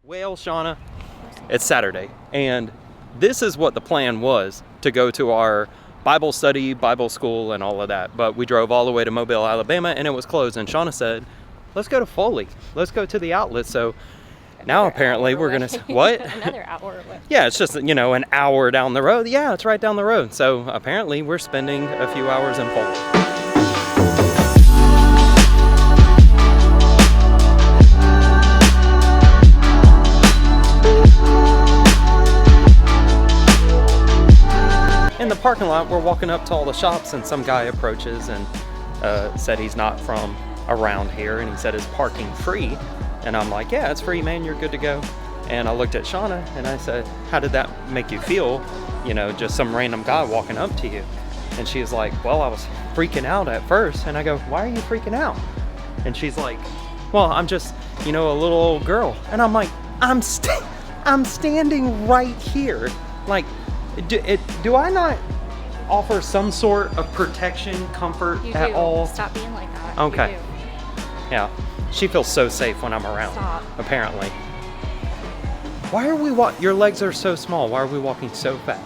Well, Shauna, it's Saturday, and this is what the plan was, to go to our Bible study, Bible school, and all of that. But we drove all the way to Mobile, Alabama, and it was closed. And Shauna said, let's go to Foley. Let's go to the outlet. So now apparently we're going to... What? Another hour away. Yeah, it's just, an hour down the road. Yeah, it's right down the road. So apparently we're spending a few hours in Foley. In the parking lot, we're walking up to all the shops, and some guy approaches and said he's not from around here, and he said is parking free? And I'm like, yeah, it's free, man, you're good to go. And I looked at Shauna and I said, how did that make you feel? Just some random guy walking up to you. And she was like, well, I was freaking out at first. And I go, why are you freaking out? And she's like, well, I'm just, a little old girl. And I'm like, I'm standing right here. Like, do I not offer some sort of protection, comfort at all? Stop being like that. Okay. You do. Yeah. She feels so safe when I'm around. Stop. Apparently. Why are we your legs are so small? Why are we walking so fast?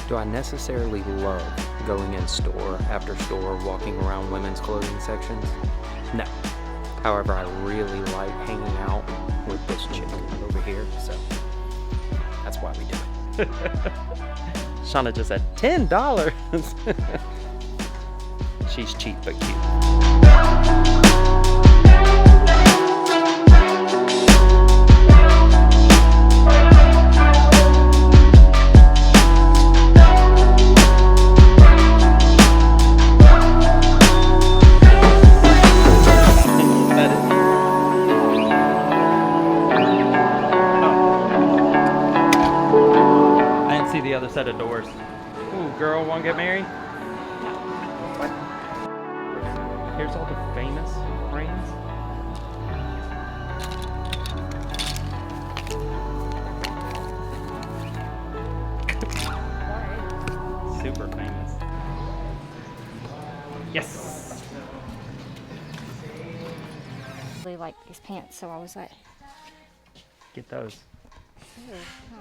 Do I necessarily love going in store after store, walking around women's clothing sections? No. However, I really like hanging out with this chick over here, so that's why we do it. Shauna just said $10. She's cheap but cute. The other set of doors. Ooh, girl, wanna get married? What? Here's all the famous rings. Super famous. Yes. I really like these pants, so I was like, Get those. ooh, oh.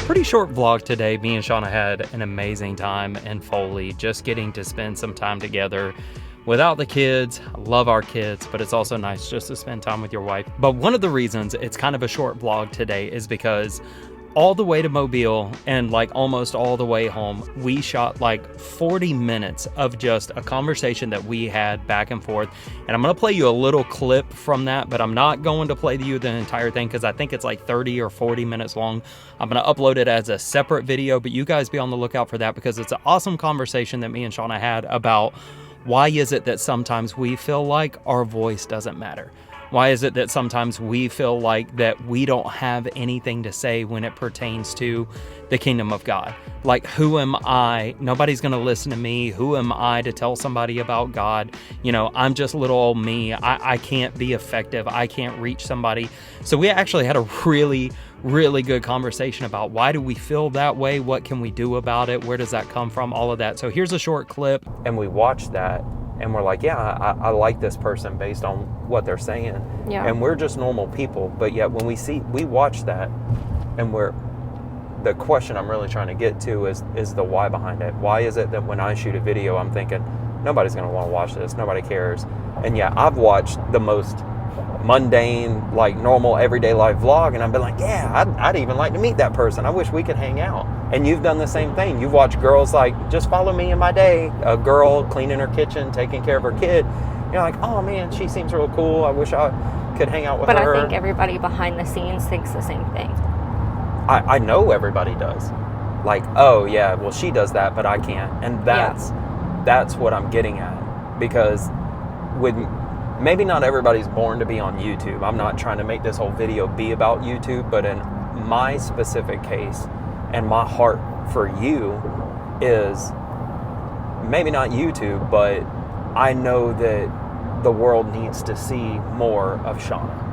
Pretty short vlog today. Me and Shauna had an amazing time in Foley, just getting to spend some time together without the kids. I love our kids, but it's also nice just to spend time with your wife. But one of the reasons it's kind of a short vlog today is because all the way to Mobile and like almost all the way home, we shot like 40 minutes of just a conversation that we had back and forth. And I'm gonna play you a little clip from that, but I'm not going to play you the entire thing because I think it's like 30 or 40 minutes long. I'm gonna upload it as a separate video, but you guys be on the lookout for that because it's an awesome conversation that me and Shauna had about why is it that sometimes we feel like our voice doesn't matter? Why is it that sometimes we feel like that we don't have anything to say when it pertains to the kingdom of God? Like, who am I? Nobody's going to listen to me. Who am I to tell somebody about God? I'm just little old me. I can't be effective. I can't reach somebody. So we actually had a really good conversation about why do we feel that way? What can we do about it? Where does that come from? All of that. So here's a short clip. And we watched that. And we're like, yeah, I like this person based on what they're saying. Yeah. And we're just normal people. But yet when we watch that, and the question I'm really trying to get to is the why behind it. Why is it that when I shoot a video, I'm thinking, nobody's going to want to watch this. Nobody cares. And yeah, I've watched the most mundane, like normal everyday life vlog, and I've been like, yeah, I'd even like to meet that person. I wish we could hang out. And you've done the same thing. You've watched girls like, just follow me in my day, a girl cleaning her kitchen, taking care of her kid, You're like, oh man, she seems real cool. I wish I could hang out with But her. I think everybody behind the scenes thinks the same thing. I know everybody does. Like, oh yeah, well she does that, but I can't. And that's what I'm getting at. Because maybe not everybody's born to be on YouTube. I'm not trying to make this whole video be about YouTube, but in my specific case, and my heart for you is maybe not YouTube, but I know that the world needs to see more of Shauna.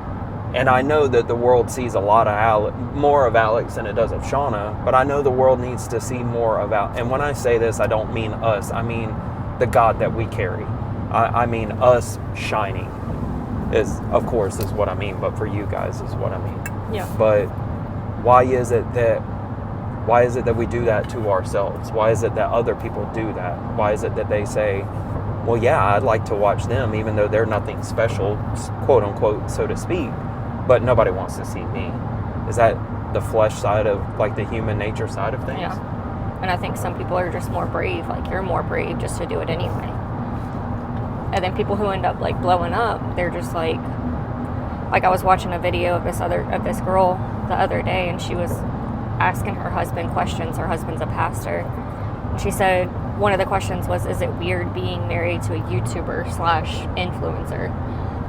And I know that the world sees a lot of more of Alex than it does of Shauna, but I know the world needs to see more of Alex. And when I say this, I don't mean us. I mean the God that we carry. I mean us shining is, of course, is what I mean, but for you guys is what I mean. Yeah. But why is it that we do that to ourselves? Why is it that other people do that? Why is it that they say, well, yeah, I'd like to watch them, even though they're nothing special, quote unquote, so to speak, but nobody wants to see me? Is that the flesh side of, like, the human nature side of things? Yeah. And I think some people are just more brave. Like, you're more brave just to do it anyway. And then people who end up, like, blowing up, they're just like I was watching a video of this girl the other day, and she was asking her husband questions. Her husband's a pastor. And she said one of the questions was, is it weird being married to a YouTuber / influencer?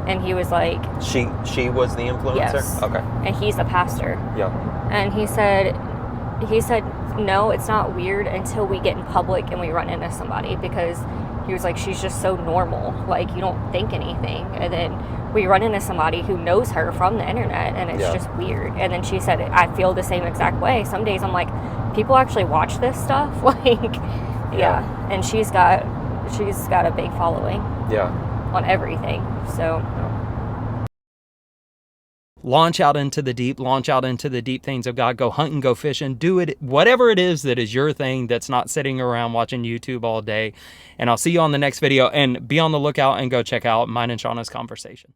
And he was like, She was the influencer? Yes. Okay. And he's a pastor. Yeah. And he said, no, it's not weird until we get in public and we run into somebody, because he was like, she's just so normal. Like, you don't think anything. And then we run into somebody who knows her from the internet, and it's just weird. And then she said, I feel the same exact way. Some days I'm like, people actually watch this stuff? Like, yeah. And she's got a big following. Yeah. On everything. So Launch out into the deep, launch out into the deep things of God. Go hunting, go fishing, do it, whatever it is that is your thing, that's not sitting around watching YouTube all day. And I'll see you on the next video, and be on the lookout and go check out mine and Shauna's conversation.